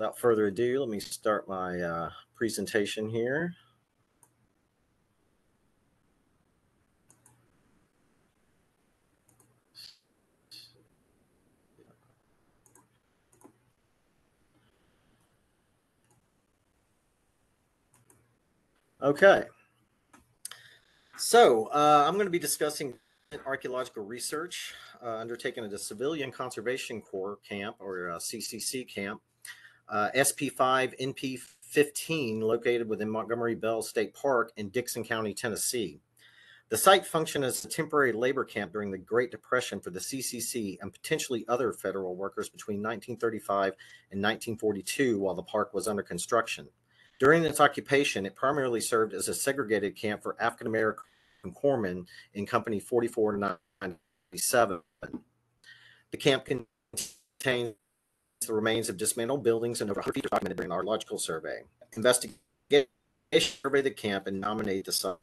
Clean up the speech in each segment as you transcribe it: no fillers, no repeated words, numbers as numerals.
without further ado, let me start my presentation here. Okay, so I'm going to be discussing archaeological research undertaken at the Civilian Conservation Corps camp, or CCC camp, SP5 NP15, located within Montgomery Bell State Park in Dickson County, Tennessee. The site functioned as a temporary labor camp during the Great Depression for the CCC and potentially other federal workers between 1935 and 1942 while the park was under construction. During its occupation, it primarily served as a segregated camp for African American corpsmen in Company 44 to 97. The camp contains the remains of dismantled buildings and over 100 feet documented during the Archaeological Survey. Investigation surveyed the camp and nominated the site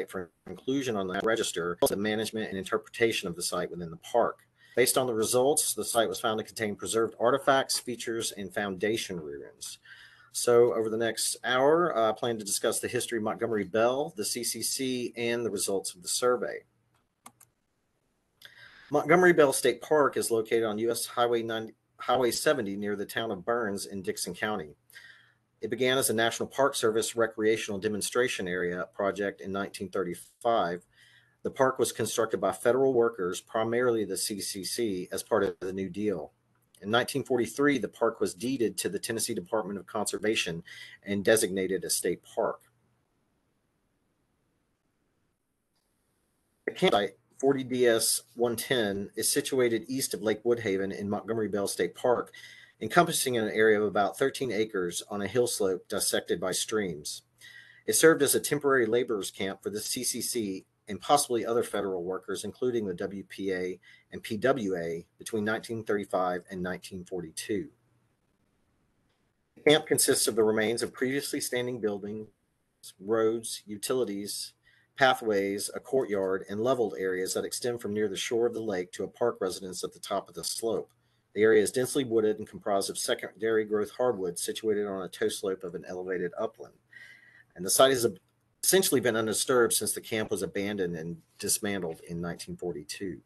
for inclusion on the register, the management and interpretation of the site within the park. Based on the results, the site was found to contain preserved artifacts, features, and foundation ruins. So over the next hour, I plan to discuss the history of Montgomery Bell, the CCC, and the results of the survey. Montgomery Bell State Park is located on U.S. Highway 70 near the town of Burns in Dickson County. It began as a National Park Service recreational demonstration area project in 1935. The park was constructed by federal workers, primarily the CCC, as part of the New Deal. In 1943, the park was deeded to the Tennessee Department of Conservation and designated a state park. The campsite, 40 DS 110, is situated east of Lake Woodhaven in Montgomery Bell State Park, encompassing an area of about 13 acres on a hill slope dissected by streams. It served as a temporary laborers camp for the CCC and possibly other federal workers, including the WPA and PWA, between 1935 and 1942. The camp consists of the remains of previously standing buildings, roads, utilities, pathways, a courtyard, and leveled areas that extend from near the shore of the lake to a park residence at the top of the slope. The area is densely wooded and comprised of secondary growth hardwoods situated on a toe slope of an elevated upland. And the site has essentially been undisturbed since the camp was abandoned and dismantled in 1942.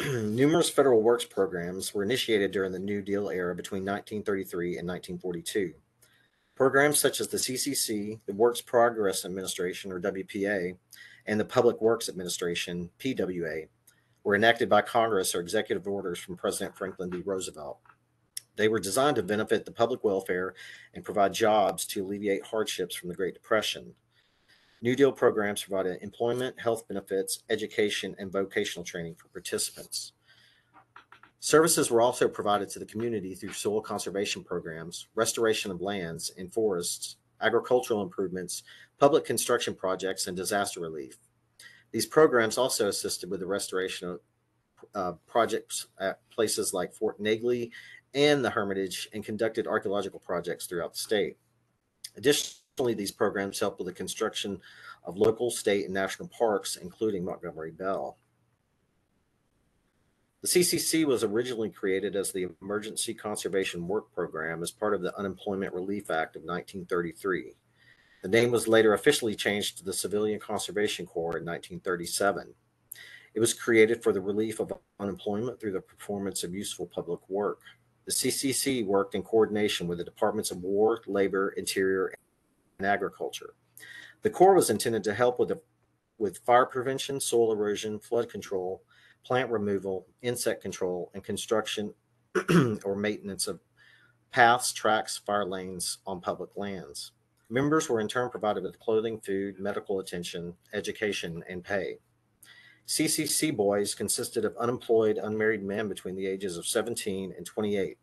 Numerous federal works programs were initiated during the New Deal era between 1933 and 1942. Programs such as the CCC, the Works Progress Administration, or WPA, and the Public Works Administration, PWA, were enacted by Congress or executive orders from President Franklin D. Roosevelt. They were designed to benefit the public welfare and provide jobs to alleviate hardships from the Great Depression. New Deal programs provided employment, health benefits, education, and vocational training for participants. Services were also provided to the community through soil conservation programs, restoration of lands and forests, agricultural improvements, public construction projects, and disaster relief. These programs also assisted with the restoration of projects at places like Fort Negley and the Hermitage, and conducted archaeological projects throughout the state. Additionally, these programs helped with the construction of local, state, and national parks, including Montgomery Bell. The CCC was originally created as the Emergency Conservation Work Program as part of the Unemployment Relief Act of 1933. The name was later officially changed to the Civilian Conservation Corps in 1937. It was created for the relief of unemployment through the performance of useful public work. The CCC worked in coordination with the Departments of War, Labor, Interior, and Agriculture. The Corps was intended to help with fire prevention, soil erosion, flood control, plant removal, insect control, and construction or maintenance of paths, tracks, fire lanes on public lands. Members were in turn provided with clothing, food, medical attention, education, and pay. CCC boys consisted of unemployed, unmarried men between the ages of 17 and 28.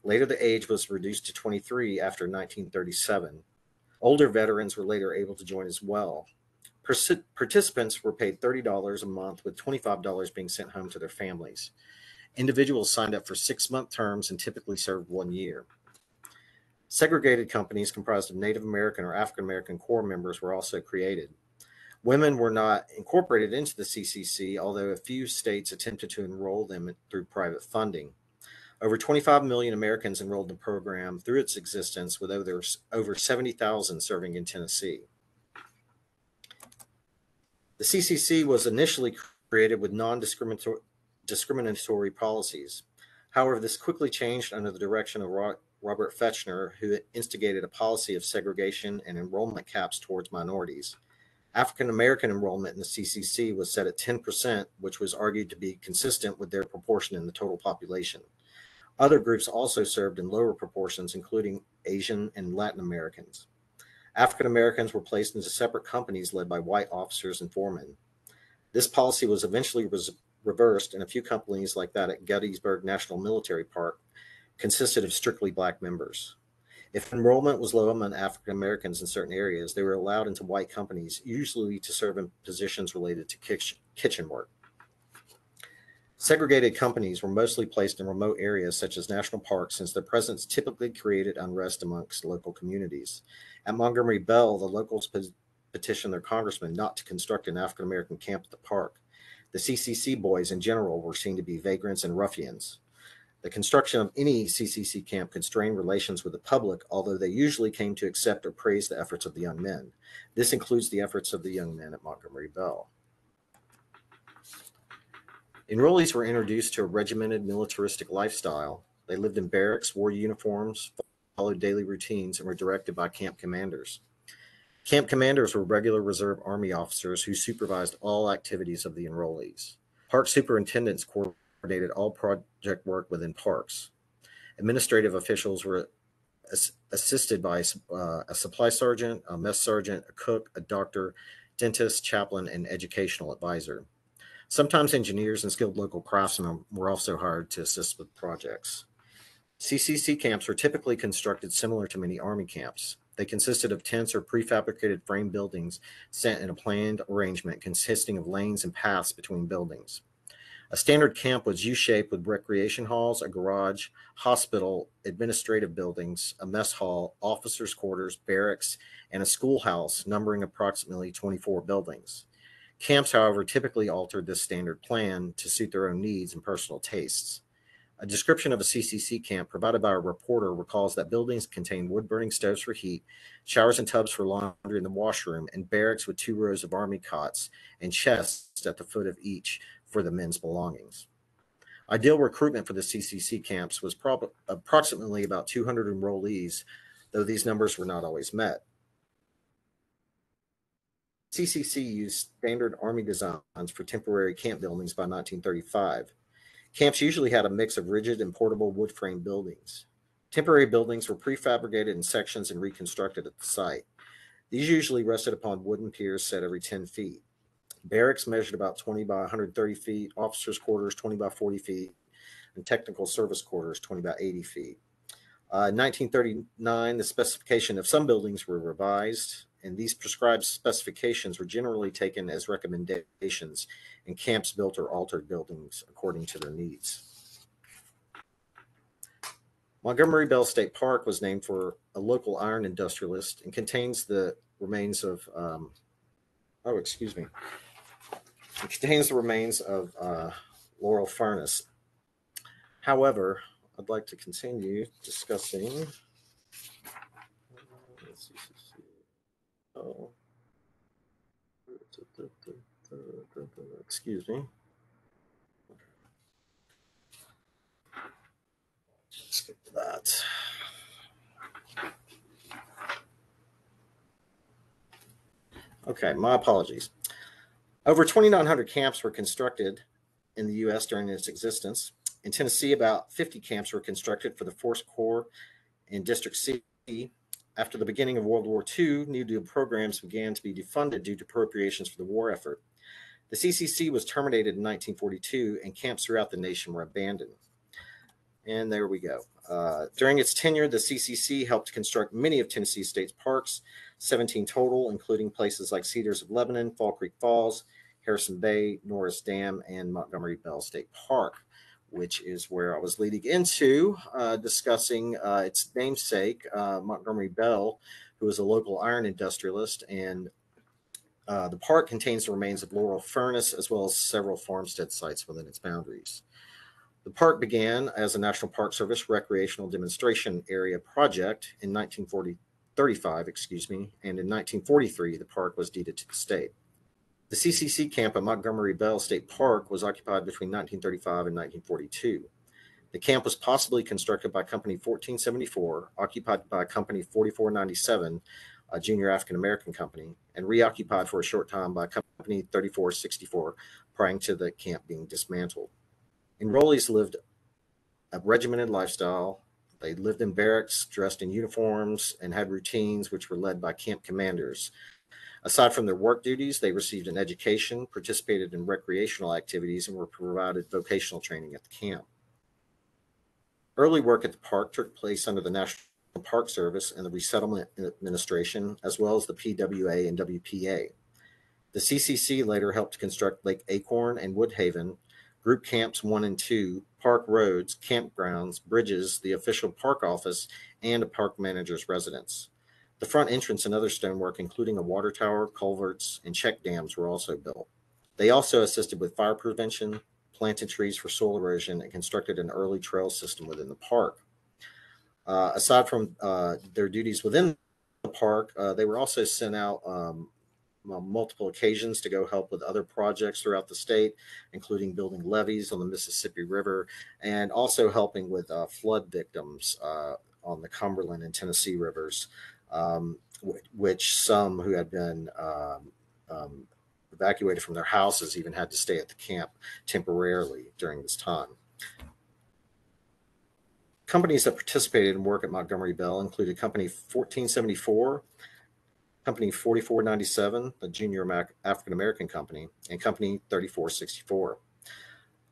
Later, the age was reduced to 23 after 1937. Older veterans were later able to join as well. Participants were paid $30 a month, with $25 being sent home to their families. Individuals signed up for 6-month terms and typically served 1 year. Segregated companies comprised of Native American or African American Corps members were also created. Women were not incorporated into the CCC, although a few states attempted to enroll them through private funding. Over 25 million Americans enrolled in the program through its existence, with over 70,000 serving in Tennessee. The CCC was initially created with non-discriminatory policies. However, this quickly changed under the direction of Robert Fechner, who instigated a policy of segregation and enrollment caps towards minorities. African American enrollment in the CCC was set at 10%, which was argued to be consistent with their proportion in the total population. Other groups also served in lower proportions, including Asian and Latin Americans. African Americans were placed into separate companies led by white officers and foremen. This policy was eventually reversed, and a few companies like that at Gettysburg National Military Park consisted of strictly black members. If enrollment was low among African Americans in certain areas, they were allowed into white companies, usually to serve in positions related to kitchen work. Segregated companies were mostly placed in remote areas such as national parks, since their presence typically created unrest amongst local communities. At Montgomery Bell, the locals petitioned their congressman not to construct an African American camp at the park. The CCC boys in general were seen to be vagrants and ruffians. The construction of any CCC camp could strain relations with the public, although they usually came to accept or praise the efforts of the young men. This includes the efforts of the young men at Montgomery Bell. Enrollees were introduced to a regimented militaristic lifestyle. They lived in barracks, wore uniforms, followed daily routines, and were directed by camp commanders. Camp commanders were regular reserve Army officers who supervised all activities of the enrollees. Park superintendents coordinated all project work within parks. Administrative officials were assisted by a supply sergeant, a mess sergeant, a cook, a doctor, dentist, chaplain, and educational advisor. Sometimes engineers and skilled local craftsmen were also hired to assist with projects. CCC camps were typically constructed similar to many Army camps. They consisted of tents or prefabricated frame buildings set in a planned arrangement consisting of lanes and paths between buildings. A standard camp was U-shaped with recreation halls, a garage, hospital, administrative buildings, a mess hall, officers' quarters, barracks, and a schoolhouse numbering approximately 24 buildings. Camps, however, typically altered this standard plan to suit their own needs and personal tastes. A description of a CCC camp provided by a reporter recalls that buildings contained wood-burning stoves for heat, showers and tubs for laundry in the washroom, and barracks with 2 rows of Army cots and chests at the foot of each for the men's belongings. Ideal recruitment for the CCC camps was approximately about 200 enrollees, though these numbers were not always met. CCC used standard Army designs for temporary camp buildings by 1935. Camps usually had a mix of rigid and portable wood frame buildings. Temporary buildings were prefabricated in sections and reconstructed at the site. These usually rested upon wooden piers set every 10 feet. Barracks measured about 20 by 130 feet, officers' quarters 20 by 40 feet, and technical service quarters 20 by 80 feet. In 1939, the specification of some buildings were revised, and these prescribed specifications were generally taken as recommendations, and camps built or altered buildings according to their needs. Montgomery Bell State Park was named for a local iron industrialist and contains the remains of, Laurel Furnace. However, I'd like to continue discussing. Excuse me. Skip that. Okay, my apologies. Over 2,900 camps were constructed in the U.S. during its existence. In Tennessee, about 50 camps were constructed for the Force Corps in District C. After the beginning of World War II, new programs began to be defunded due to appropriations for the war effort. The CCC was terminated in 1942, and camps throughout the nation were abandoned. And there we go. During its tenure, the CCC helped construct many of Tennessee State's parks, 17 total, including places like Cedars of Lebanon, Fall Creek Falls, Harrison Bay, Norris Dam, and Montgomery Bell State Park, which is where I was leading into discussing its namesake, Montgomery Bell, who was a local iron industrialist and The park contains the remains of Laurel Furnace as well as several farmstead sites within its boundaries. The park began as a National Park Service recreational demonstration area project in 1935, and in 1943 the park was deeded to the state. The CCC camp at Montgomery Bell State Park was occupied between 1935 and 1942. The camp was possibly constructed by Company 1474, occupied by Company 4497, a junior African American company, and reoccupied for a short time by Company 3464 prior to the camp being dismantled. Enrollees lived a regimented lifestyle. They lived in barracks, dressed in uniforms, and had routines which were led by camp commanders. Aside from their work duties, they received an education, participated in recreational activities, and were provided vocational training at the camp. Early work at the park took place under the National Park Service and the Resettlement Administration, as well as the PWA and WPA. The CCC later helped construct Lake Acorn and Woodhaven, Group Camps 1 and 2, park roads, campgrounds, bridges, the official park office, and a park manager's residence. The front entrance and other stonework, including a water tower, culverts, and check dams, were also built. They also assisted with fire prevention, planted trees for soil erosion, and constructed an early trail system within the park. Aside from their duties within the park, they were also sent out on multiple occasions to go help with other projects throughout the state, including building levees on the Mississippi River and also helping with flood victims on the Cumberland and Tennessee rivers, which some who had been evacuated from their houses even had to stay at the camp temporarily during this time. Companies that participated in work at Montgomery Bell included Company 1474, Company 4497, the junior African American company, and Company 3464.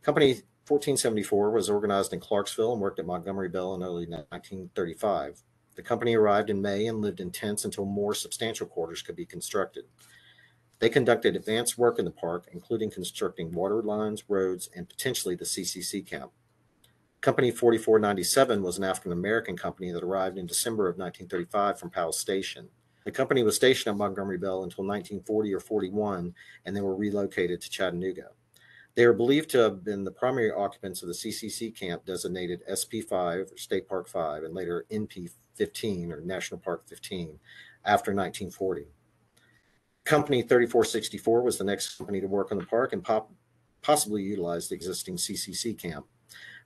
Company 1474 was organized in Clarksville and worked at Montgomery Bell in early 1935. The company arrived in May and lived in tents until more substantial quarters could be constructed. They conducted advanced work in the park, including constructing water lines, roads, and potentially the CCC camp. Company 4497 was an African American company that arrived in December of 1935 from Powell Station. The company was stationed at Montgomery Bell until 1940 or 41, and they were relocated to Chattanooga. They are believed to have been the primary occupants of the CCC camp designated SP5 or State Park 5 and later NP15 or National Park 15 after 1940. Company 3464 was the next company to work on the park and possibly utilize the existing CCC camp.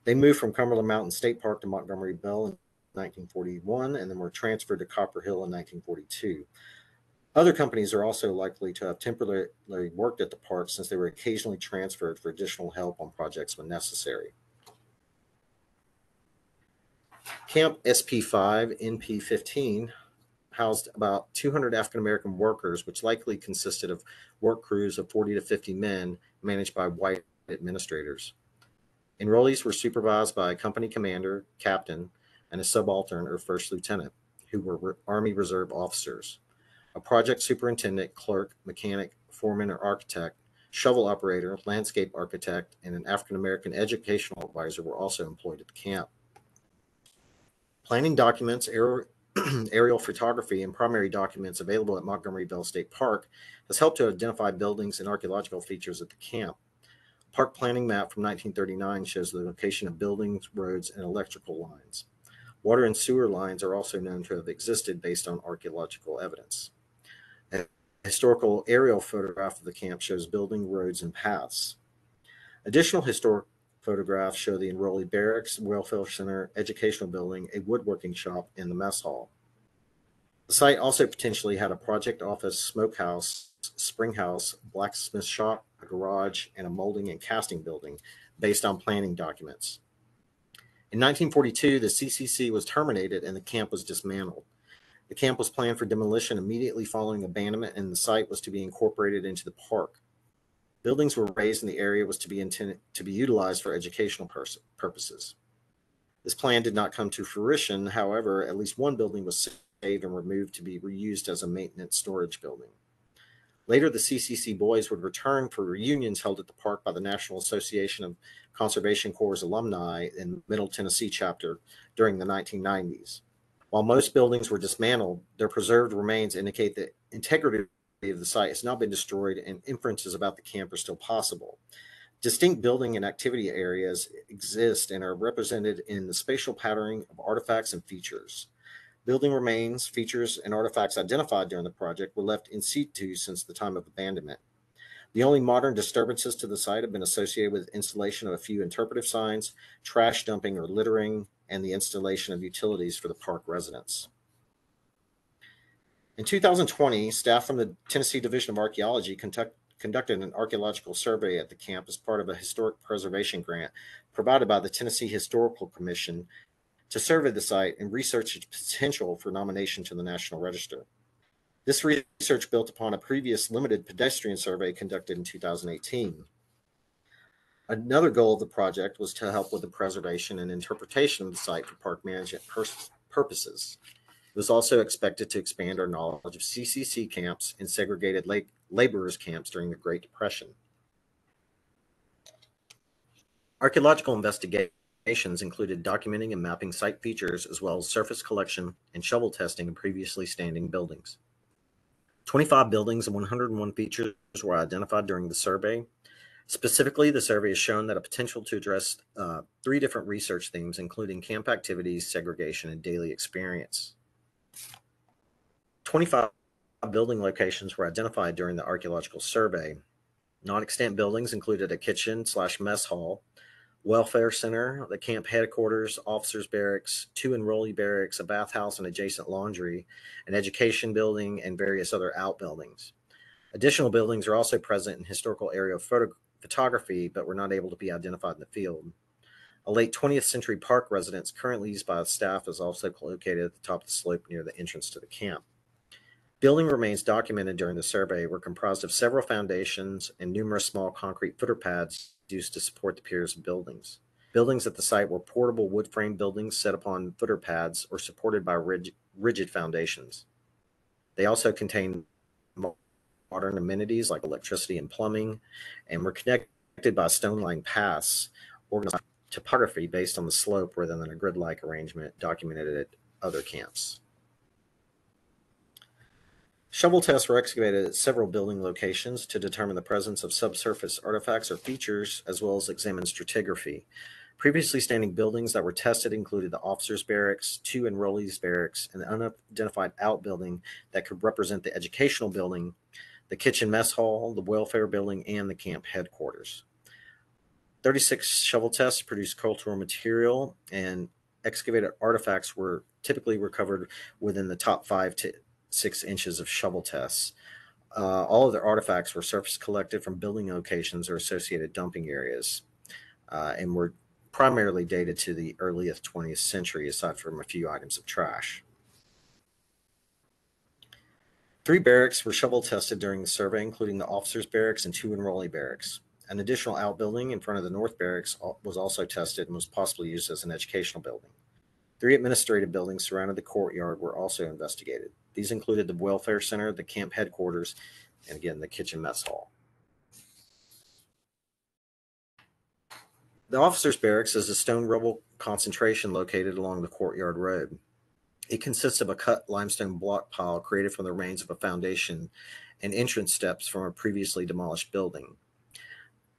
They moved from Cumberland Mountain State Park to Montgomery Bell in 1941 and then were transferred to Copper Hill in 1942. Other companies are also likely to have temporarily worked at the park since they were occasionally transferred for additional help on projects when necessary. Camp SP5 NP15 housed about 200 African American workers, which likely consisted of work crews of 40 to 50 men managed by white administrators. Enrollees were supervised by a company commander, captain, and a subaltern or first lieutenant, who were Army Reserve officers. A project superintendent, clerk, mechanic, foreman, or architect, shovel operator, landscape architect, and an African American educational advisor were also employed at the camp. Planning documents, aerial photography, and primary documents available at Montgomery Bell State Park has helped to identify buildings and archaeological features at the camp. Park planning map from 1939 shows the location of buildings, roads, and electrical lines. Water and sewer lines are also known to have existed based on archaeological evidence. A historical aerial photograph of the camp shows building, roads, and paths. Additional historic photographs show the enrollee barracks, welfare center, educational building, a woodworking shop, and the mess hall. The site also potentially had a project office, smokehouse, spring house, blacksmith shop, a garage, and a molding and casting building based on planning documents. In 1942, the CCC was terminated and the camp was dismantled. The camp was planned for demolition immediately following abandonment, and the site was to be incorporated into the park. Buildings were raised and the area was to be intended to be utilized for educational purposes. This plan did not come to fruition. However, at least one building was saved and removed to be reused as a maintenance storage building. Later, the CCC boys would return for reunions held at the park by the National Association of Conservation Corps alumni in Middle Tennessee chapter during the 1990s. While most buildings were dismantled, their preserved remains indicate the integrity of the site has now been destroyed, and inferences about the camp are still possible. Distinct building and activity areas exist and are represented in the spatial patterning of artifacts and features. Building remains, features, and artifacts identified during the project were left in situ since the time of abandonment. The only modern disturbances to the site have been associated with installation of a few interpretive signs, trash dumping or littering, and the installation of utilities for the park residents. In 2020, staff from the Tennessee Division of Archaeology conducted an archaeological survey at the camp as part of a historic preservation grant provided by the Tennessee Historical Commission to survey the site and research its potential for nomination to the National Register. This research built upon a previous limited pedestrian survey conducted in 2018. Another goal of the project was to help with the preservation and interpretation of the site for park management purposes. It was also expected to expand our knowledge of CCC camps and segregated laborers camps during the Great Depression. Archaeological investigations included documenting and mapping site features as well as surface collection and shovel testing of previously standing buildings. 25 buildings and 101 features were identified during the survey. Specifically, the survey has shown that a potential to address 3 different research themes, including camp activities, segregation, and daily experience. 25 building locations were identified during the archaeological survey. Non-extant buildings included a kitchen/mess hall, welfare center, the camp headquarters, officers' barracks, 2 enrollee barracks, a bathhouse and adjacent laundry, an education building, and various other outbuildings. Additional buildings are also present in historical area photography, but were not able to be identified in the field. A late 20th century park residence currently used by the staff is also located at the top of the slope near the entrance to the camp. Building remains documented during the survey were comprised of several foundations and numerous small concrete footer pads used to support the piers of buildings. Buildings at the site were portable wood frame buildings set upon footer pads or supported by rigid foundations. They also contained modern amenities like electricity and plumbing, and were connected by stone-lined paths organized topography based on the slope rather than a grid-like arrangement documented at other camps. Shovel tests were excavated at several building locations to determine the presence of subsurface artifacts or features, as well as examine stratigraphy. Previously standing buildings that were tested included the officers' barracks, 2 enrollees' barracks, an unidentified outbuilding that could represent the educational building, the kitchen mess hall, the welfare building, and the camp headquarters. 36 shovel tests produced cultural material, and excavated artifacts were typically recovered within the top 5 to 6 inches of shovel tests. All of the artifacts were surface collected from building locations or associated dumping areas, and were primarily dated to the earliest 20th century, aside from a few items of trash. 3 barracks were shovel tested during the survey, including the officers' barracks and 2 enrollee barracks. An additional outbuilding in front of the North Barracks was also tested and was possibly used as an educational building. 3 administrative buildings surrounding the courtyard were also investigated. These included the welfare center, the camp headquarters, and again, the kitchen mess hall. The officers' barracks is a stone rubble concentration located along the courtyard road. It consists of a cut limestone block pile created from the remains of a foundation and entrance steps from a previously demolished building.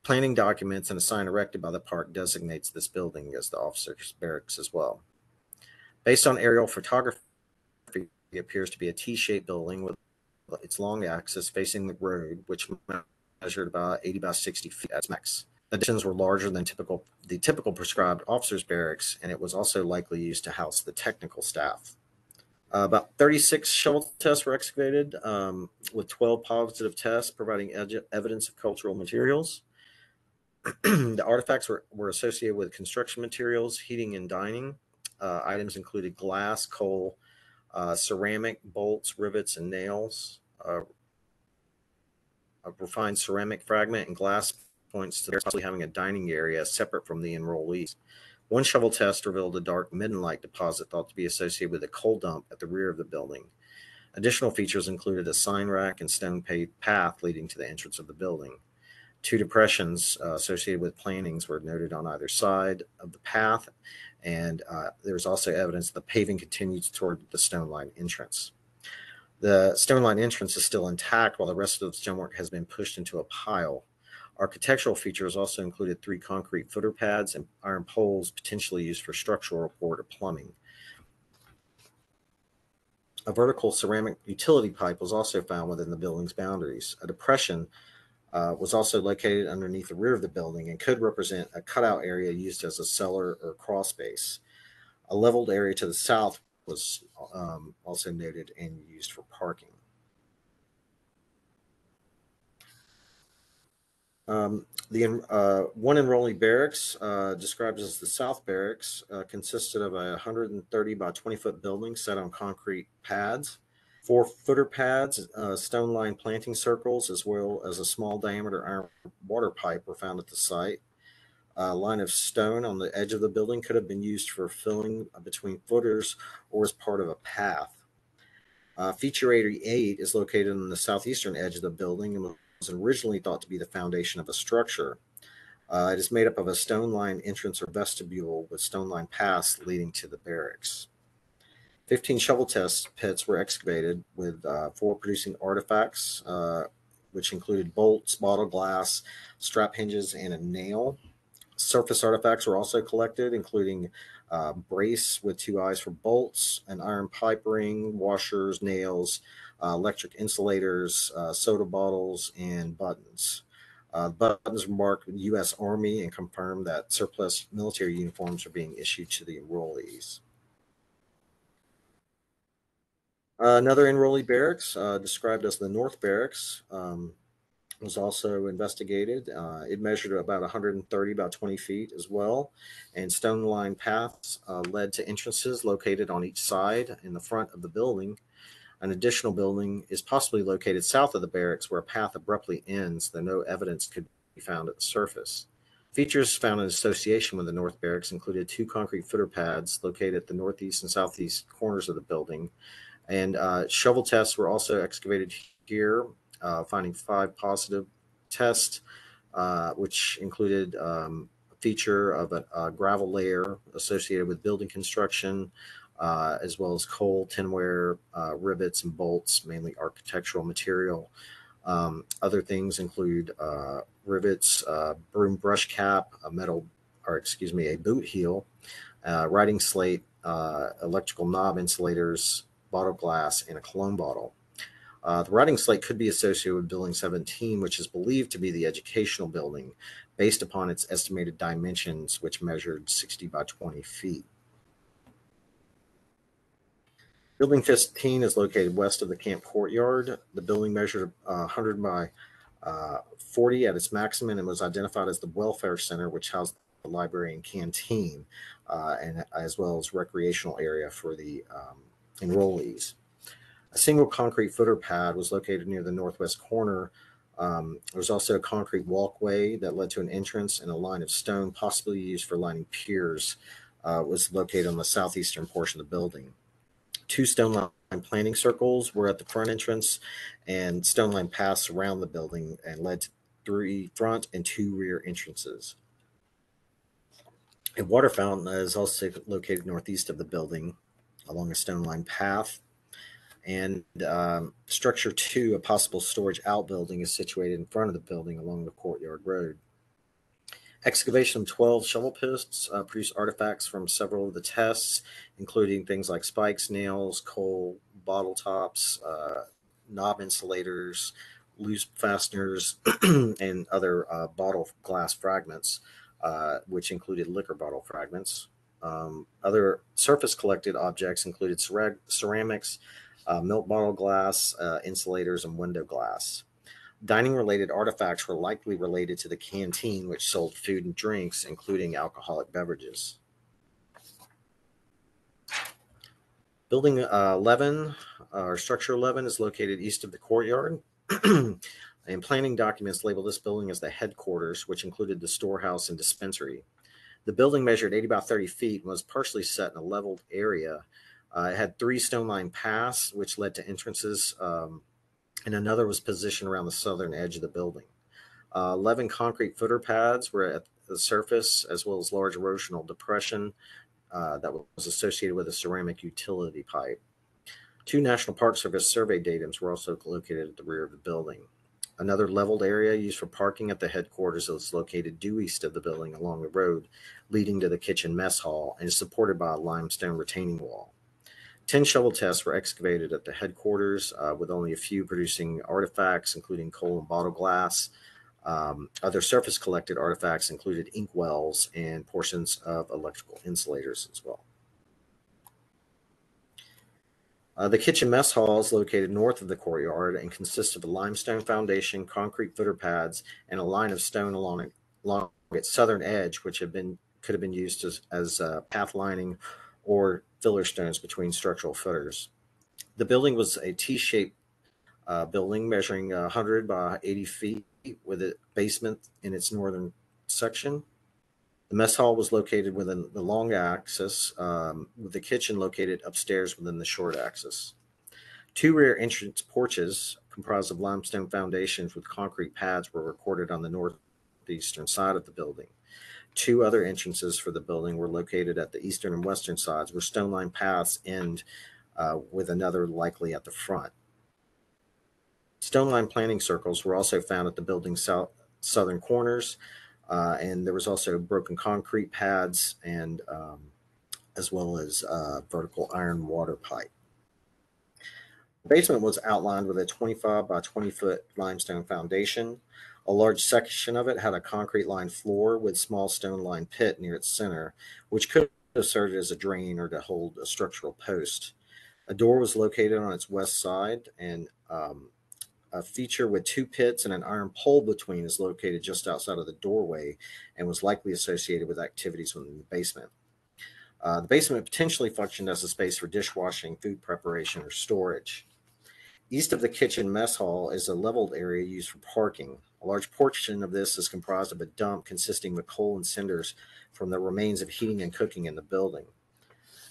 Planning documents and a sign erected by the park designates this building as the officers' barracks as well. Based on aerial photography, it appears to be a T-shaped building with its long axis facing the road, which measured about 80 by 60 feet at its max. Additions were larger than the typical prescribed officers' barracks, and it was also likely used to house the technical staff. About 36 shovel tests were excavated, with 12 positive tests providing evidence of cultural materials. The artifacts were associated with construction materials, heating, and dining. Items included glass, coal, ceramic, bolts, rivets, and nails. A refined ceramic fragment and glass points to possibly having a dining area separate from the enrollees. One shovel test revealed a dark midden-like deposit thought to be associated with a coal dump at the rear of the building. Additional features included a sign rack and stone-paved path leading to the entrance of the building. 2 depressions associated with plantings were noted on either side of the path, and there was also evidence the paving continued toward the stone-lined entrance. The stone line entrance is still intact while the rest of the stonework has been pushed into a pile. Architectural features also included 3 concrete footer pads and iron poles potentially used for structural support or plumbing. A vertical ceramic utility pipe was also found within the building's boundaries. A depression was also located underneath the rear of the building and could represent a cutout area used as a cellar or crawl space. A leveled area to the south was also noted and used for parking. The one enrollee barracks, described as the South Barracks, consisted of a 130 by 20-foot building set on concrete pads. 4 footer pads, stone lined planting circles, as well as a small diameter iron water pipe were found at the site. A line of stone on the edge of the building could have been used for filling between footers or as part of a path. Feature 88 is located on the southeastern edge of the building and was originally thought to be the foundation of a structure. It is made up of a stone-lined entrance or vestibule with stone-lined paths leading to the barracks. 15 shovel test pits were excavated with 4 producing artifacts, which included bolts, bottle glass, strap hinges, and a nail. Surface artifacts were also collected, including brace with 2 eyes for bolts, an iron pipe ring, washers, nails, electric insulators, soda bottles, and buttons. Buttons were marked U.S. Army and confirmed that surplus military uniforms are being issued to the enrollees. Another enrollee barracks, described as the North Barracks, was also investigated. It measured about 130 by 20 feet as well, and stone-lined paths led to entrances located on each side in the front of the building. An additional building is possibly located south of the barracks where a path abruptly ends, though no evidence could be found at the surface. Features found in association with the North Barracks included 2 concrete footer pads located at the northeast and southeast corners of the building, and shovel tests were also excavated here, finding 5 positive tests, which included a feature of a gravel layer associated with building construction, as well as coal, tinware, rivets, and bolts, mainly architectural material. Other things include rivets, broom brush cap, a boot heel, writing slate, electrical knob insulators, bottle glass, and a cologne bottle. The writing slate could be associated with Building 17, which is believed to be the educational building, based upon its estimated dimensions, which measured 60 by 20 feet. Building 15 is located west of the camp courtyard. The building measured 100 by 40 at its maximum and was identified as the Welfare Center, which housed the library and canteen, and as well as recreational area for the enrollees. A single concrete footer pad was located near the northwest corner. There was also a concrete walkway that led to an entrance, and a line of stone, possibly used for lining piers, was located on the southeastern portion of the building. 2 stone line planting circles were at the front entrance, and stone line paths around the building and led to 3 front and 2 rear entrances. A water fountain is also located northeast of the building along a stone line path. And structure 2, a possible storage outbuilding, is situated in front of the building along the courtyard road. Excavation of 12 shovel pits produced artifacts from several of the tests, including things like spikes, nails, coal, bottle tops, knob insulators, loose fasteners, and other bottle glass fragments, which included liquor bottle fragments. Other surface collected objects included ceramics, milk bottle glass, insulators, and window glass. Dining-related artifacts were likely related to the canteen, which sold food and drinks, including alcoholic beverages. Building 11, or Structure 11, is located east of the courtyard. And planning documents label this building as the headquarters, which included the storehouse and dispensary. The building measured 80 by 30 feet and was partially set in a leveled area. It had 3 stone-lined paths, which led to entrances, and another was positioned around the southern edge of the building. 11 concrete footer pads were at the surface, as well as large erosional depression that was associated with a ceramic utility pipe. Two National Park Service survey datums were also located at the rear of the building. Another leveled area used for parking at the headquarters is located due east of the building along the road leading to the kitchen mess hall and is supported by a limestone retaining wall. 10 shovel tests were excavated at the headquarters, with only a few producing artifacts, including coal and bottle glass. Other surface collected artifacts included ink wells and portions of electrical insulators as well. The kitchen mess hall is located north of the courtyard and consists of a limestone foundation, concrete footer pads, and a line of stone along its southern edge, which could have been used as path lining or filler stones between structural footers. The building was a T-shaped building measuring 100 by 80 feet with a basement in its northern section. The mess hall was located within the long axis, with the kitchen located upstairs within the short axis. Two rear entrance porches comprised of limestone foundations with concrete pads were recorded on the northeastern side of the building. Two other entrances for the building were located at the eastern and western sides, where stone-lined paths end, with another likely at the front. Stone-lined planting circles were also found at the building's southern corners, and there was also broken concrete pads and as well as vertical iron water pipe. The basement was outlined with a 25 by 20 foot limestone foundation. A large section of it had a concrete lined floor with small stone lined pit near its center, which could have served as a drain or to hold a structural post. A door was located on its west side, and a feature with two pits and an iron pole between is located just outside of the doorway and was likely associated with activities within the basement. The basement potentially functioned as a space for dishwashing, food preparation, or storage. East of the kitchen mess hall is a leveled area used for parking. A large portion of this is comprised of a dump consisting of coal and cinders from the remains of heating and cooking in the building.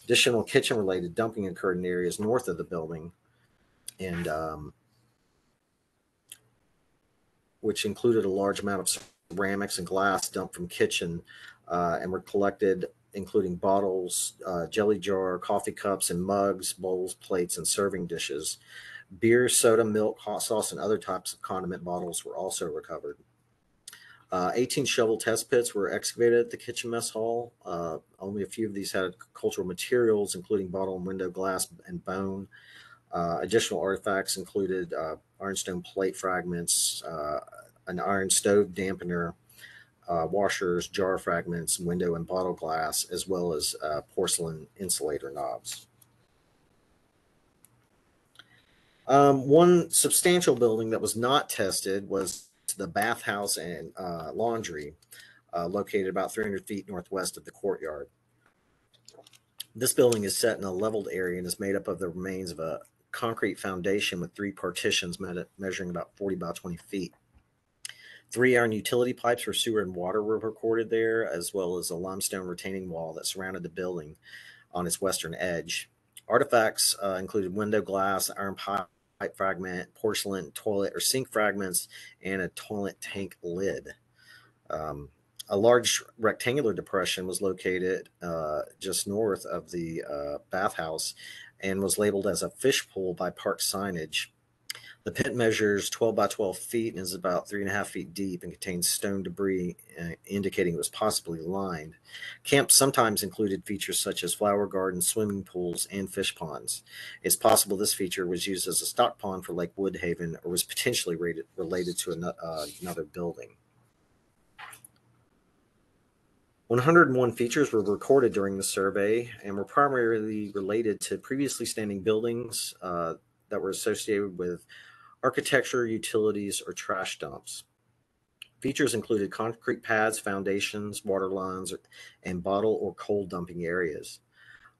Additional kitchen-related dumping occurred in areas north of the building, and which included a large amount of ceramics and glass dumped from kitchen, and were collected, including bottles, jelly jar, coffee cups and mugs, bowls, plates, and serving dishes. Beer, soda, milk, hot sauce, and other types of condiment bottles were also recovered. 18 shovel test pits were excavated at the kitchen mess hall. Only a few of these had cultural materials, including bottle and window glass and bone. Additional artifacts included ironstone plate fragments, an iron stove dampener, washers, jar fragments, window and bottle glass, as well as porcelain insulator knobs. One substantial building that was not tested was the bathhouse and laundry, located about 300 feet northwest of the courtyard. This building is set in a leveled area and is made up of the remains of a concrete foundation with three partitions measuring about 40 by 20 feet. Three iron utility pipes for sewer and water were recorded there, as well as a limestone retaining wall that surrounded the building on its western edge. Artifacts included window glass, iron pipe fragment, porcelain toilet or sink fragments, and a toilet tank lid. A large rectangular depression was located just north of the bathhouse and was labeled as a fish pool by park signage. The pit measures 12 by 12 feet and is about 3.5 feet deep and contains stone debris, indicating it was possibly lined. Camps sometimes included features such as flower gardens, swimming pools, and fish ponds. It's possible this feature was used as a stock pond for Lake Woodhaven or was potentially related to another building. 101 features were recorded during the survey and were primarily related to previously standing buildings that were associated with architecture, utilities, or trash dumps. Features included concrete pads, foundations, water lines, and bottle or coal dumping areas.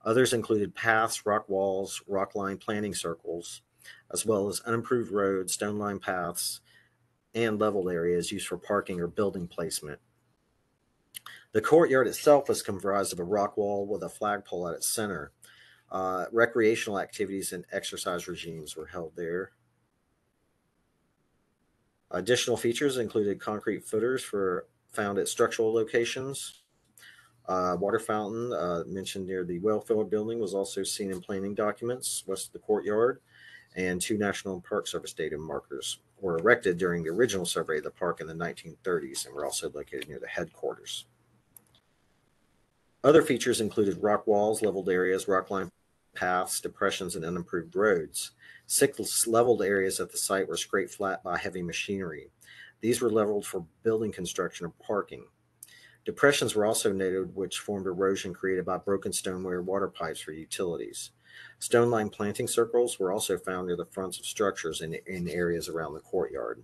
Others included paths, rock walls, rock line planting circles, as well as unimproved roads, stone-lined paths, and leveled areas used for parking or building placement. The courtyard itself was comprised of a rock wall with a flagpole at its center. Recreational activities and exercise regimes were held there. Additional features included concrete footers found at structural locations. Water fountain mentioned near the welfare building was also seen in planning documents west of the courtyard, and 2 National Park Service data markers were erected during the original survey of the park in the 1930s and were also located near the headquarters. Other features included rock walls, leveled areas, rockline paths, depressions, and unimproved roads. 6 leveled areas at the site were scraped flat by heavy machinery. These were leveled for building construction or parking. Depressions were also noted, which formed erosion created by broken stoneware water pipes for utilities. Stone-lined planting circles were also found near the fronts of structures in areas around the courtyard.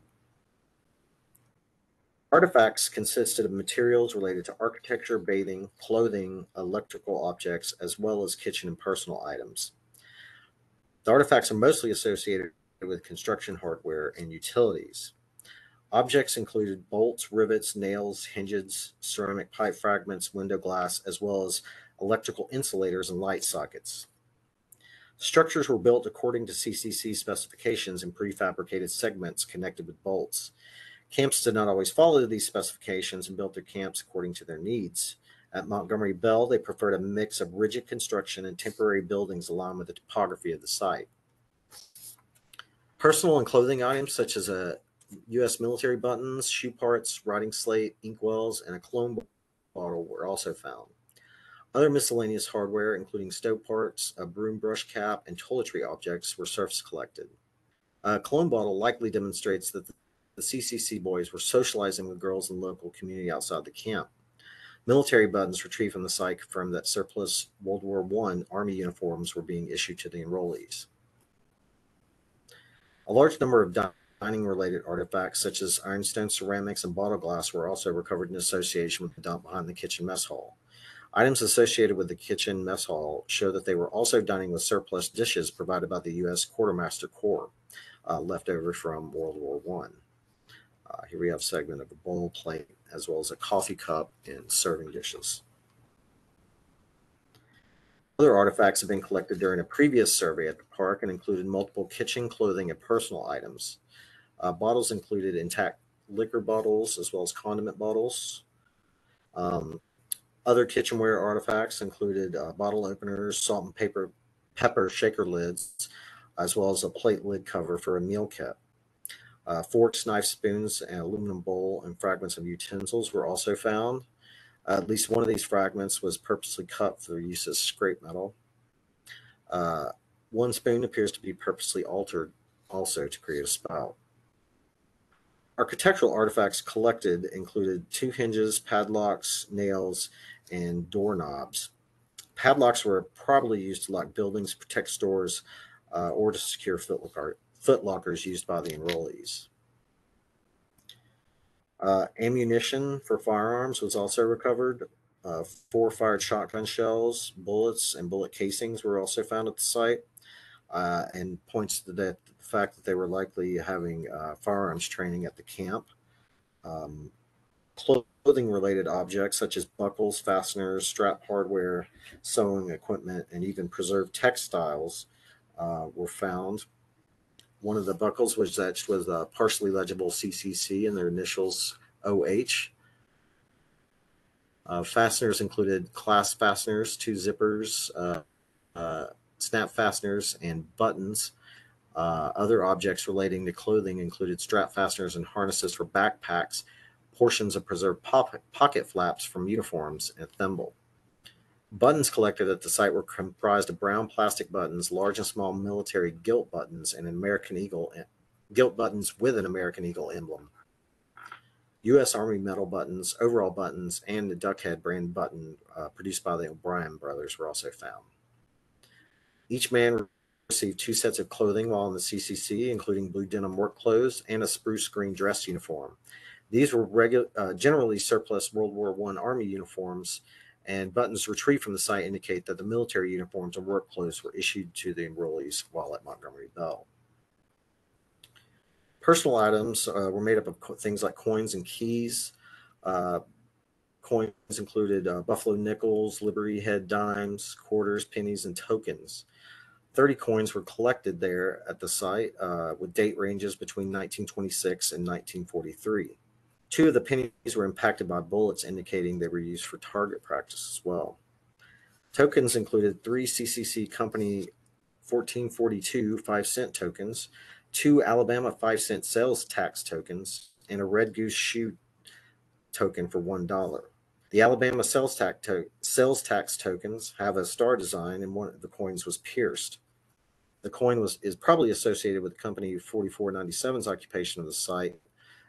Artifacts consisted of materials related to architecture, bathing, clothing, electrical objects, as well as kitchen and personal items. The artifacts are mostly associated with construction hardware and utilities. Objects included bolts, rivets, nails, hinges, ceramic pipe fragments, window glass, as well as electrical insulators and light sockets. Structures were built according to CCC specifications in prefabricated segments connected with bolts. Camps did not always follow these specifications and built their camps according to their needs. At Montgomery Bell, they preferred a mix of rigid construction and temporary buildings along with the topography of the site. Personal and clothing items such as U.S. military buttons, shoe parts, writing slate, inkwells, and a cologne bottle were also found. Other miscellaneous hardware, including stove parts, a broom brush cap, and toiletry objects, were surface collected. A cologne bottle likely demonstrates that the CCC boys were socializing with girls in the local community outside the camp. Military buttons retrieved from the site confirmed that surplus World War I Army uniforms were being issued to the enrollees. A large number of dining-related artifacts, such as ironstone ceramics and bottle glass, were also recovered in association with the dump behind the kitchen mess hall. Items associated with the kitchen mess hall show that they were also dining with surplus dishes provided by the U.S. Quartermaster Corps, left over from World War I. Here we have a segment of a bowl plate, as well as a coffee cup and serving dishes. Other artifacts have been collected during a previous survey at the park and included multiple kitchen, clothing, and personal items. Bottles included intact liquor bottles as well as condiment bottles. Other kitchenware artifacts included bottle openers, salt and pepper shaker lids, as well as a plate lid cover for a meal kit. Forks, knives, spoons, an aluminum bowl, and fragments of utensils were also found. At least one of these fragments was purposely cut for use as scrape metal. One spoon appears to be purposely altered also to create a spout. Architectural artifacts collected included 2 hinges, padlocks, nails, and doorknobs. Padlocks were probably used to lock buildings, protect stores, or to secure footlockers used by the enrollees. Ammunition for firearms was also recovered. 4 fired shotgun shells, bullets, and bullet casings were also found at the site, and points to the fact that they were likely having firearms training at the camp. Clothing-related objects such as buckles, fasteners, strap hardware, sewing equipment, and even preserved textiles were found. One of the buckles was etched with a partially legible CCC and their initials OH. Fasteners included clasp fasteners, 2 zippers, snap fasteners, and buttons. Other objects relating to clothing included strap fasteners and harnesses for backpacks, portions of preserved pocket flaps from uniforms, and a thimble. Buttons collected at the site were comprised of brown plastic buttons, large and small military gilt buttons, and gilt buttons with an American Eagle emblem. U.S. Army metal buttons, overall buttons, and the Duckhead brand button produced by the O'Brien brothers were also found. Each man received 2 sets of clothing while in the CCC, including blue denim work clothes and a spruce green dress uniform. These were generally surplus World War I Army uniforms, and buttons retrieved from the site indicate that the military uniforms and work clothes were issued to the enrollees while at Montgomery Bell. Personal items were made up of things like coins and keys. Coins included buffalo nickels, Liberty Head dimes, quarters, pennies, and tokens. 30 coins were collected there at the site with date ranges between 1926 and 1943. Two of the pennies were impacted by bullets, indicating they were used for target practice as well. Tokens included 3 CCC Company 1442 5-cent tokens, 2 Alabama 5-cent sales tax tokens, and a Red Goose shoe token for $1. The Alabama sales tax tokens have a star design, and one of the coins was pierced. The coin is probably associated with Company 4497's occupation of the site,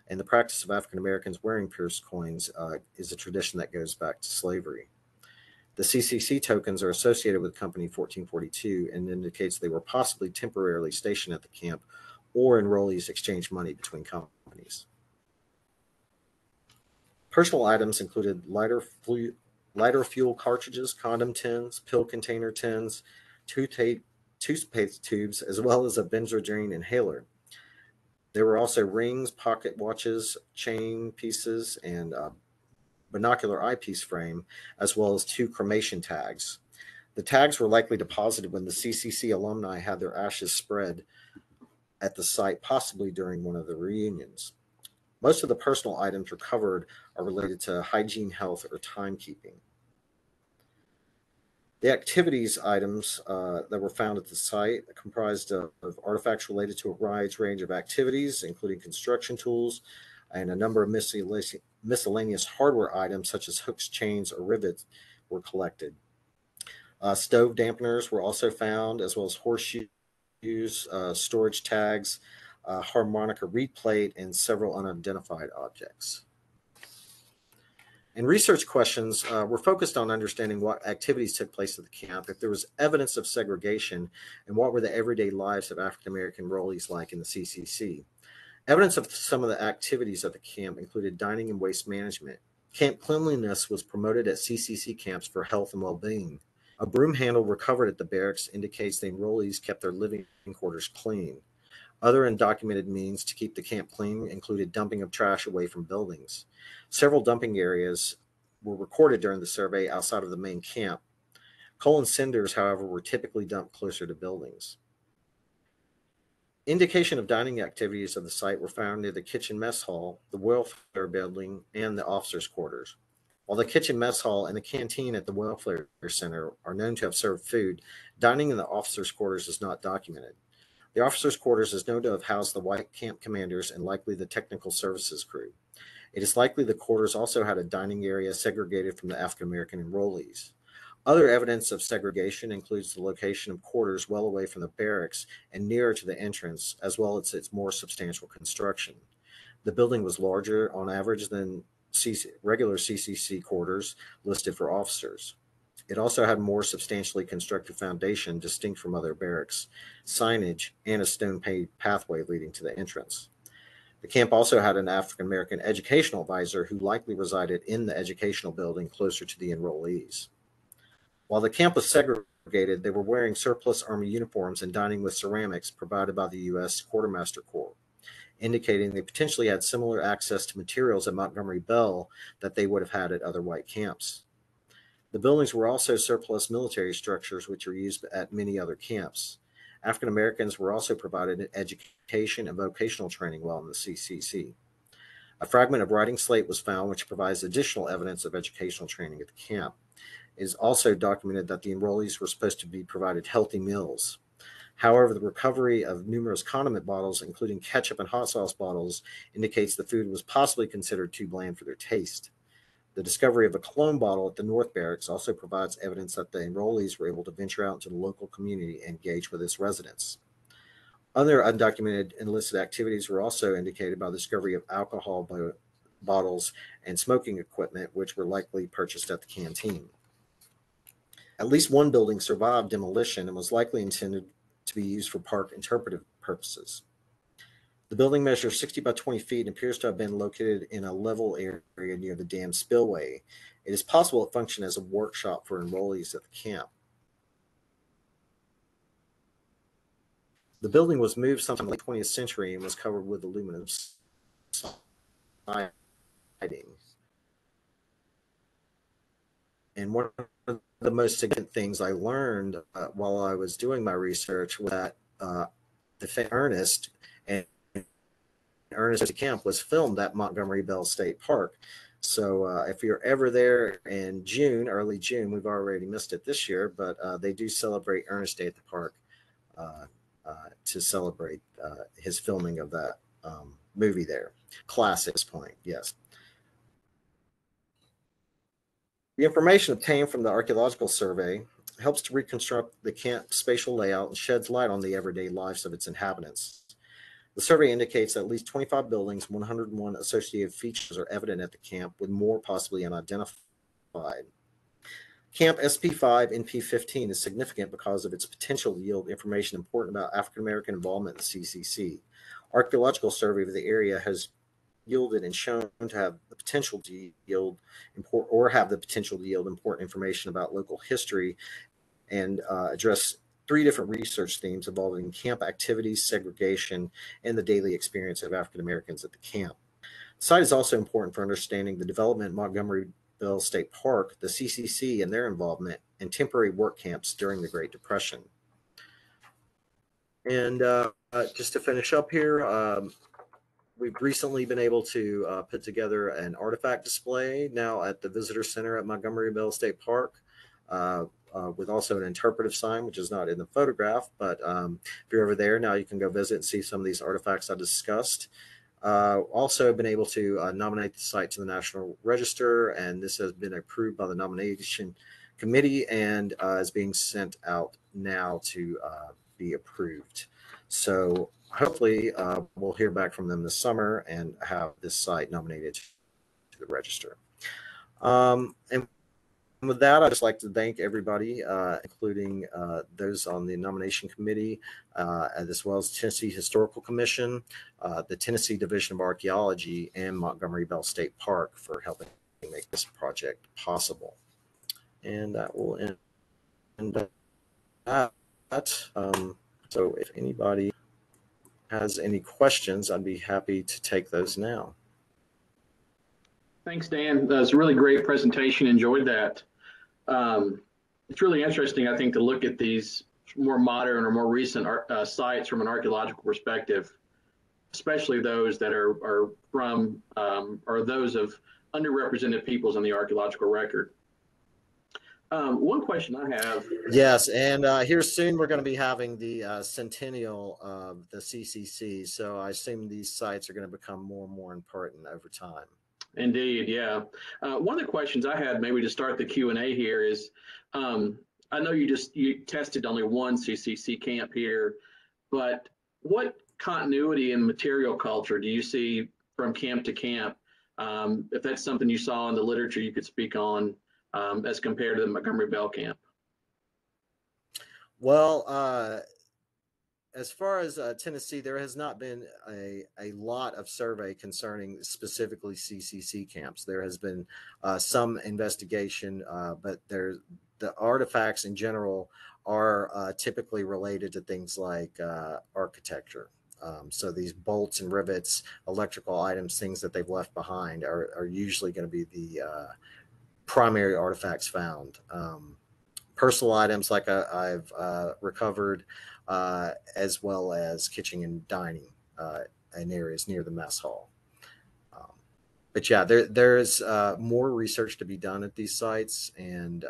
and the practice of African Americans wearing pierced coins is a tradition that goes back to slavery. The CCC tokens are associated with Company 1442 and indicates they were possibly temporarily stationed at the camp, or enrollees exchanged money between companies. Personal items included lighter fuel cartridges, condom tins, pill container tins, toothpaste tubes, as well as a Benzodrine inhaler. There were also rings, pocket watches, chain pieces, and binocular eyepiece frame, as well as 2 cremation tags. The tags were likely deposited when the CCC alumni had their ashes spread at the site, possibly during one of the reunions. Most of the personal items recovered are related to hygiene, health, or timekeeping. The activities items that were found at the site comprised of artifacts related to a wide range of activities, including construction tools and a number of miscellaneous hardware items such as hooks, chains, or rivets were collected. Stove dampeners were also found, as well as horseshoes, storage tags, harmonica reed plate, and several unidentified objects. And research questions were focused on understanding what activities took place at the camp, if there was evidence of segregation, and what were the everyday lives of African American enrollees like in the CCC. Evidence of some of the activities at the camp included dining and waste management. Camp cleanliness was promoted at CCC camps for health and well-being. A broom handle recovered at the barracks indicates the enrollees kept their living quarters clean. Other undocumented means to keep the camp clean included dumping of trash away from buildings. Several dumping areas were recorded during the survey outside of the main camp. Coal and cinders, however, were typically dumped closer to buildings. Indication of dining activities of the site were found near the kitchen mess hall, the welfare building, and the officers' quarters. While the kitchen mess hall and the canteen at the welfare center are known to have served food, dining in the officers' quarters is not documented. The officers' quarters is known to have housed the white camp commanders and likely the technical services crew. It is likely the quarters also had a dining area segregated from the African American enrollees. Other evidence of segregation includes the location of quarters well away from the barracks and nearer to the entrance, as well as its more substantial construction. The building was larger on average than regular CCC quarters listed for officers. It also had more substantially constructed foundation distinct from other barracks, signage, and a stone-paved pathway leading to the entrance. The camp also had an African American educational advisor who likely resided in the educational building closer to the enrollees. While the camp was segregated, they were wearing surplus Army uniforms and dining with ceramics provided by the U.S. Quartermaster Corps, indicating they potentially had similar access to materials at Montgomery Bell that they would have had at other white camps. The buildings were also surplus military structures which are used at many other camps. African Americans were also provided education and vocational training while in the CCC. A fragment of writing slate was found which provides additional evidence of educational training at the camp. It is also documented that the enrollees were supposed to be provided healthy meals. However, the recovery of numerous condiment bottles, including ketchup and hot sauce bottles, indicates the food was possibly considered too bland for their taste. The discovery of a cologne bottle at the North Barracks also provides evidence that the enrollees were able to venture out into the local community and engage with its residents. Other undocumented enlisted activities were also indicated by the discovery of alcohol bottles and smoking equipment, which were likely purchased at the canteen. At least one building survived demolition and was likely intended to be used for park interpretive purposes. The building measures 60 by 20 feet and appears to have been located in a level area near the dam spillway. It is possible it functioned as a workshop for enrollees at the camp. The building was moved sometime in the late 20th century and was covered with aluminum siding. And one of the most significant things I learned while I was doing my research was that Ernest and Ernest Camp was filmed at Montgomery Bell State Park. So if you're ever there in June, early June, we've already missed it this year, but they do celebrate Ernest Day at the park to celebrate his filming of that movie there. Classic at this point, yes. The information obtained from the Archaeological Survey helps to reconstruct the camp spatial layout and sheds light on the everyday lives of its inhabitants. The survey indicates that at least 25 buildings, 101 associated features are evident at the camp, with more possibly unidentified. Camp SP5 NP15 is significant because of its potential to yield information important about African American involvement in the CCC. Archaeological Survey of the area has yielded and shown to have the potential to yield important information about local history and address 3 different research themes involving camp activities, segregation, and the daily experience of African Americans at the camp. The site is also important for understanding the development of Montgomery Bell State Park, the CCC and their involvement, and temporary work camps during the Great Depression. And just to finish up here, we've recently been able to put together an artifact display now at the Visitor Center at Montgomery Bell State Park, with also an interpretive sign, which is not in the photograph, but if you're over there now, you can go visit and see some of these artifacts I discussed. Also been able to nominate the site to the National Register, and this has been approved by the nomination committee and is being sent out now to be approved. So hopefully we'll hear back from them this summer and have this site nominated to the register. And with that, I'd just like to thank everybody, including those on the nomination committee, as well as Tennessee Historical Commission, the Tennessee Division of Archaeology, and Montgomery Bell State Park for helping make this project possible. And that will end that. So if anybody has any questions, I'd be happy to take those now. Thanks, Dan. That was a really great presentation. Enjoyed that. It's really interesting, I think, to look at these more modern or more recent sites from an archaeological perspective, especially those that are from or those of underrepresented peoples in the archaeological record. One question I have. Yes, and here soon we're going to be having the centennial of the CCC, so I assume these sites are going to become more and more important over time. Indeed, yeah. One of the questions I had, maybe to start the Q&A here, is I know you tested only one CCC camp here, but what continuity in material culture do you see from camp to camp? If that's something you saw in the literature you could speak on as compared to the Montgomery Bell camp. Well, as far as Tennessee, there has not been a lot of survey concerning specifically CCC camps. There has been some investigation, but the artifacts in general are typically related to things like architecture. So these bolts and rivets, electrical items, things that they've left behind are usually going to be the primary artifacts found. Personal items like I've recovered, as well as kitchen and dining in areas near the mess hall. But yeah, there's more research to be done at these sites, and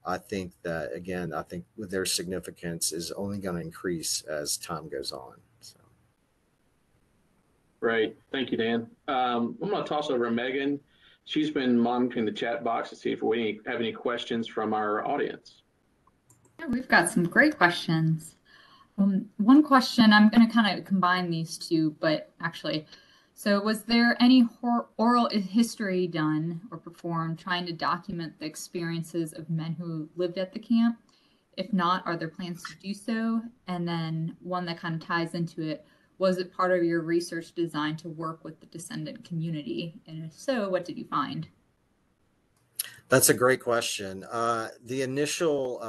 I think that, again, I think their significance is only going to increase as time goes on. So. Right. Thank you, Dan. I'm going to toss over to Megan. She's been monitoring the chat box to see if we have any questions from our audience. Yeah, we've got some great questions. One question, I'm going to kind of combine these two, but actually, so was there any oral history done or performed trying to document the experiences of men who lived at the camp? If not, are there plans to do so? And then one that kind of ties into it, was it part of your research designed to work with the descendant community? And if so, what did you find? That's a great question. The initial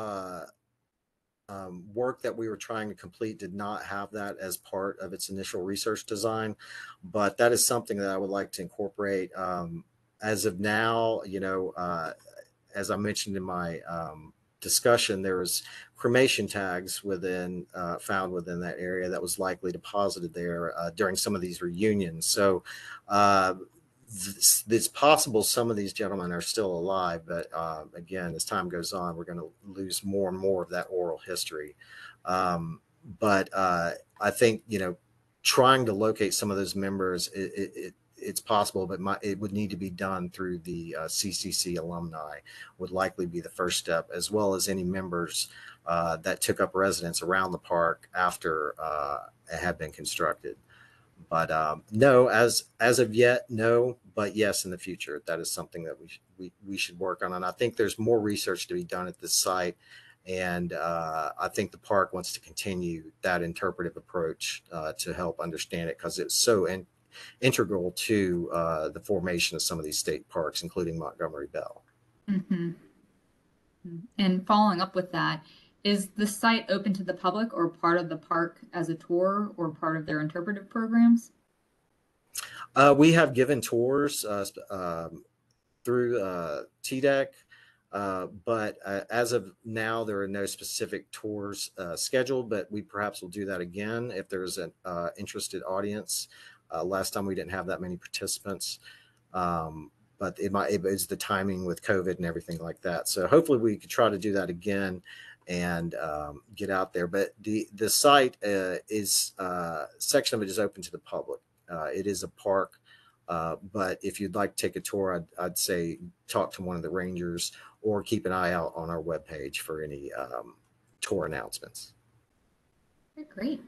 work that we were trying to complete did not have that as part of its initial research design, but that is something that I would like to incorporate. As of now, as I mentioned in my discussion, there was cremation tags within found within that area that was likely deposited there during some of these reunions. So it's possible some of these gentlemen are still alive, but again, as time goes on, we're going to lose more and more of that oral history. But I think, trying to locate some of those members, it's possible, but it would need to be done through the CCC alumni would likely be the first step, as well as any members that took up residence around the park after it had been constructed. But no, as of yet, no. But yes, in the future, that is something that we should work on. And I think there's more research to be done at this site. And I think the park wants to continue that interpretive approach to help understand it, because it's so integral to the formation of some of these state parks, including Montgomery Bell. Mm-hmm. And following up with that, is the site open to the public or part of the park as a tour or part of their interpretive programs? We have given tours through TDEC, but as of now, there are no specific tours scheduled, but we perhaps will do that again if there's an interested audience. Last time we didn't have that many participants, but it's the timing with COVID and everything like that. So hopefully we could try to do that again and get out there. But the site is section of it is open to the public. It is a park, but if you'd like to take a tour, I'd say talk to one of the rangers or keep an eye out on our webpage for any tour announcements. Okay, great.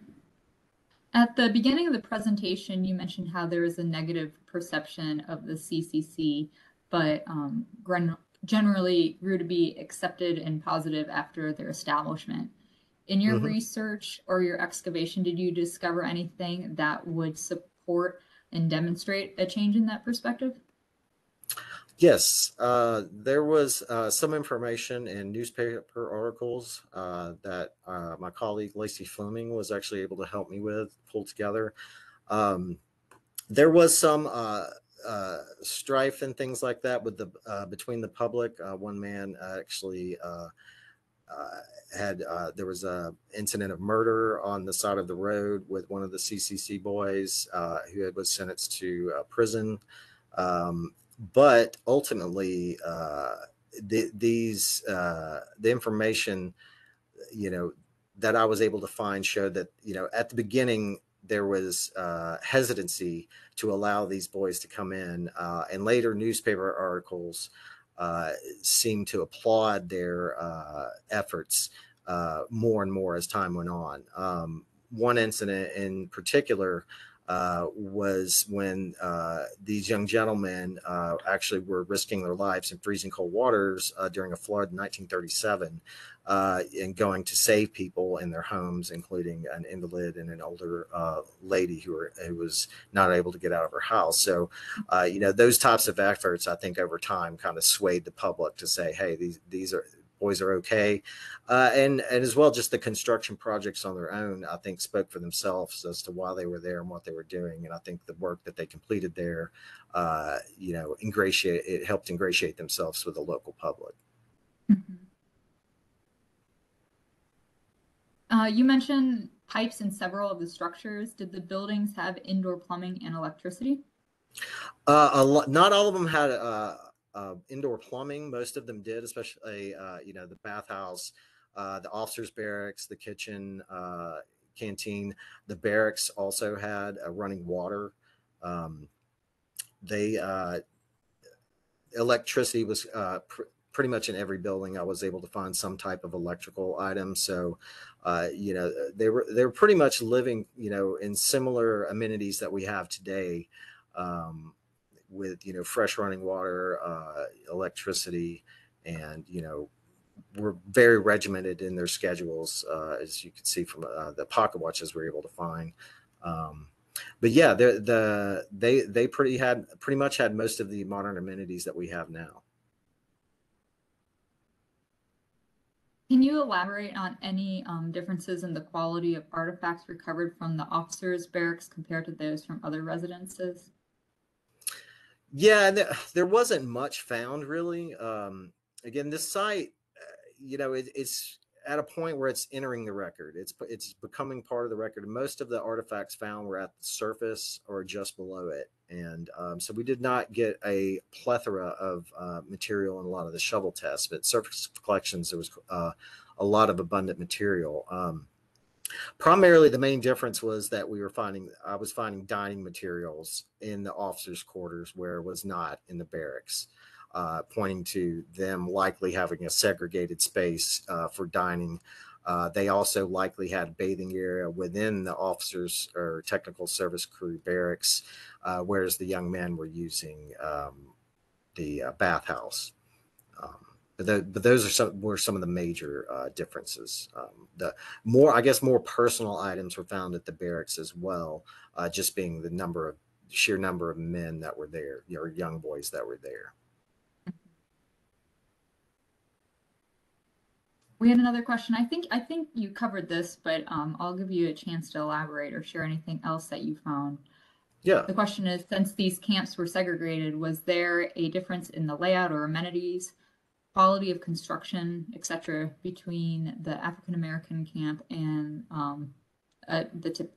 At the beginning of the presentation, you mentioned how there is a negative perception of the CCC, but generally grew to be accepted and positive after their establishment. In your research or your excavation, did you discover anything that would support and demonstrate a change in that perspective? Yes, there was some information in newspaper articles that my colleague Lacey Fleming was actually able to help me pull together. There was some strife and things like that with between the public. One man actually there was a incident of murder on the side of the road with one of the CCC boys who was sentenced to prison. But ultimately, the information, that I was able to find showed that, at the beginning, there was hesitancy to allow these boys to come in, and later newspaper articles seemed to applaud their efforts more and more as time went on. One incident in particular was when these young gentlemen actually were risking their lives in freezing cold waters during a flood in 1937 and going to save people in their homes, including an invalid and an older lady who was not able to get out of her house. So, those types of efforts, I think over time kind of swayed the public to say, hey, these boys are okay. And as well, just the construction projects on their own, I think spoke for themselves as to why they were there and what they were doing. And I think the work that they completed there, it helped ingratiate themselves with the local public. You mentioned pipes in several of the structures. Did the buildings have indoor plumbing and electricity? Not all of them had indoor plumbing. Most of them did, especially the bathhouse, the officers' barracks, the kitchen, canteen. The barracks also had running water. Electricity was pretty much in every building. I was able to find some type of electrical item. So, they were pretty much living, in similar amenities that we have today. With fresh running water, electricity, and were very regimented in their schedules, as you could see from the pocket watches we were able to find. But yeah, they pretty much had most of the modern amenities that we have now. Can you elaborate on any differences in the quality of artifacts recovered from the officers' barracks compared to those from other residences? Yeah, there wasn't much found really. Again, this site, it's at a point where it's entering the record. It's becoming part of the record. And most of the artifacts found were at the surface or just below it. And so we did not get a plethora of material in a lot of the shovel tests, but surface collections, there was a lot of abundant material. Primarily, the main difference was that I was finding dining materials in the officers' quarters where it was not in the barracks. Pointing to them likely having a segregated space for dining. They also likely had a bathing area within the officers or technical service crew barracks, whereas the young men were using the bathhouse. But those were some of the major differences. More personal items were found at the barracks as well, just being the sheer number of men that were there, or young boys that were there. We had another question. I think you covered this, but I'll give you a chance to elaborate or share anything else that you found. Yeah. The question is, since these camps were segregated, was there a difference in the layout or amenities, quality of construction, etc., between the African American camp and the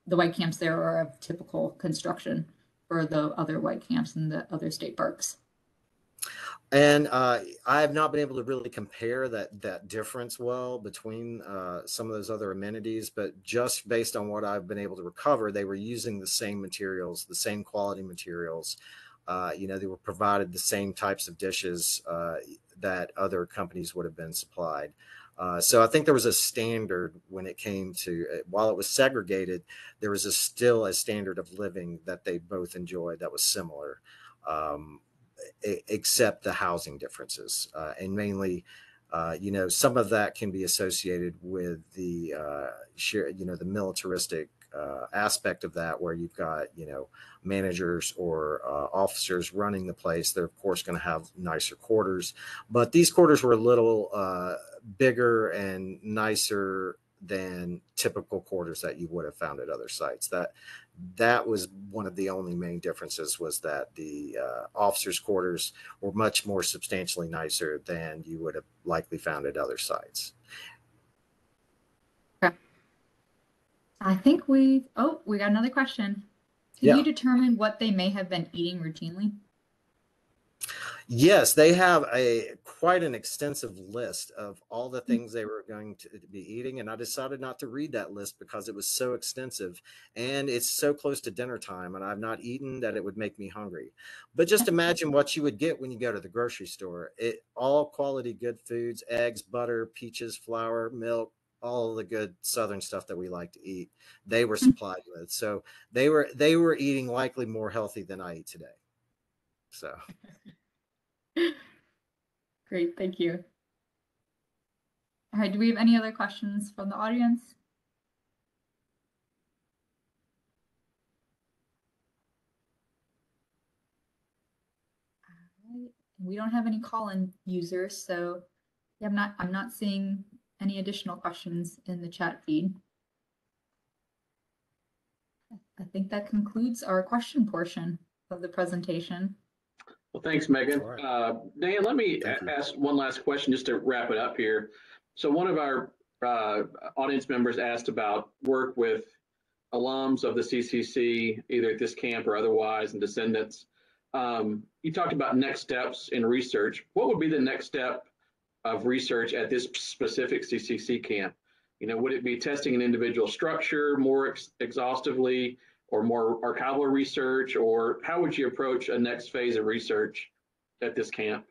white camps there are of typical construction for the other white camps in the other state parks? And I have not been able to really compare that difference well between some of those other amenities, but just based on what I've been able to recover, they were using the same materials, the same quality materials. They were provided the same types of dishes that other companies would have been supplied. So I think there was a standard when it came to, while it was segregated, there was still a standard of living that they both enjoyed that was similar. Except the housing differences, and mainly, some of that can be associated with the the militaristic aspect of that, where you've got managers or officers running the place. They're of course going to have nicer quarters, but these quarters were a little bigger and nicer than typical quarters that you would have found at other sites. That was one of the only main differences, was that the officers' quarters were much more substantially nicer than you would have likely found at other sites. Okay. I think we got another question. Can you determine what they may have been eating routinely? Yes, they have quite an extensive list of all the things they were going to be eating, and I decided not to read that list because it was so extensive, and it's so close to dinner time, and I've not eaten that it would make me hungry. But just imagine what you would get when you go to the grocery store. All quality good foods: eggs, butter, peaches, flour, milk, all the good Southern stuff that we like to eat. They were supplied with, so they were eating likely more healthy than I eat today. So. Great, thank you. All right, do we have any other questions from the audience? All right. We don't have any call-in users, so yeah, I'm not seeing any additional questions in the chat feed. I think that concludes our question portion of the presentation. Well, thanks, Megan. Right. Dan, let me ask one last question just to wrap it up here. So one of our audience members asked about work with alums of the CCC, either at this camp or otherwise, and descendants. You talked about next steps in research. What would be the next step of research at this specific CCC camp? Would it be testing an individual structure more exhaustively, or more archival research, or how would you approach a next phase of research at this camp?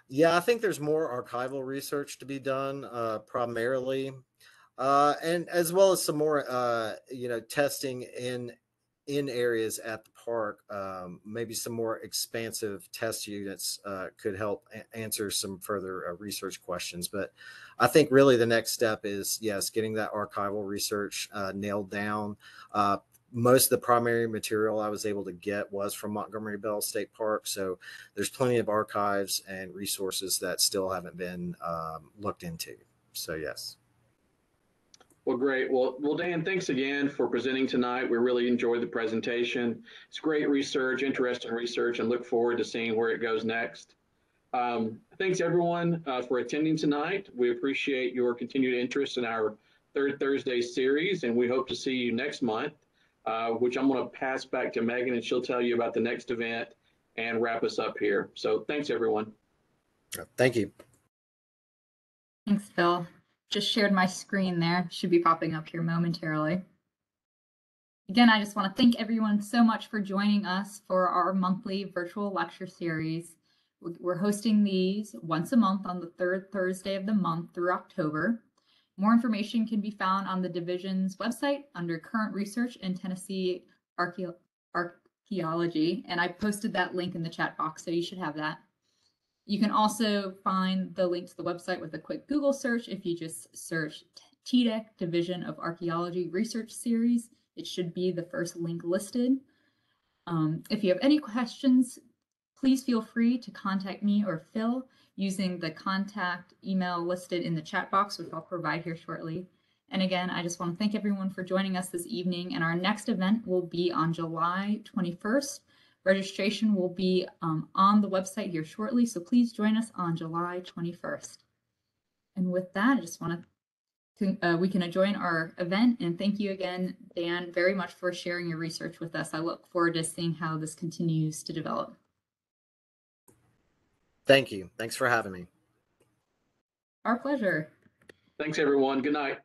Yeah, I think there's more archival research to be done, primarily, and as well as some more, testing in areas at the park. Maybe some more expansive test units could help answer some further research questions. But I think really the next step is, yes, getting that archival research nailed down. Most of the primary material I was able to get was from Montgomery Bell State Park. So there's plenty of archives and resources that still haven't been looked into. So yes. Well, great. Well, Dan, thanks again for presenting tonight. We really enjoyed the presentation. It's great research, interesting research, and look forward to seeing where it goes next. Thanks everyone for attending tonight. We appreciate your continued interest in our Third Thursday series, and we hope to see you next month, which I'm going to pass back to Megan, and she'll tell you about the next event and wrap us up here. So thanks everyone. Thank you. Thanks, Phil. Just shared my screen there. Should be popping up here momentarily. Again, I just want to thank everyone so much for joining us for our monthly virtual lecture series. We're hosting these once a month on the third Thursday of the month through October. More information can be found on the division's website under current research in Tennessee Archaeology, and I posted that link in the chat box, so you should have that. You can also find the link to the website with a quick Google search. If you just search TDOA Division of Archaeology Research Series, it should be the first link listed. If you have any questions, please feel free to contact me or Phil using the contact email listed in the chat box, which I'll provide here shortly. And again, I just want to thank everyone for joining us this evening. And our next event will be on July 21st. Registration will be on the website here shortly, so please join us on July 21st. And with that, I just want to, we can join our event, and thank you again, Dan, very much for sharing your research with us. I look forward to seeing how this continues to develop. Thank you. Thanks for having me. Our pleasure. Thanks everyone. Good night.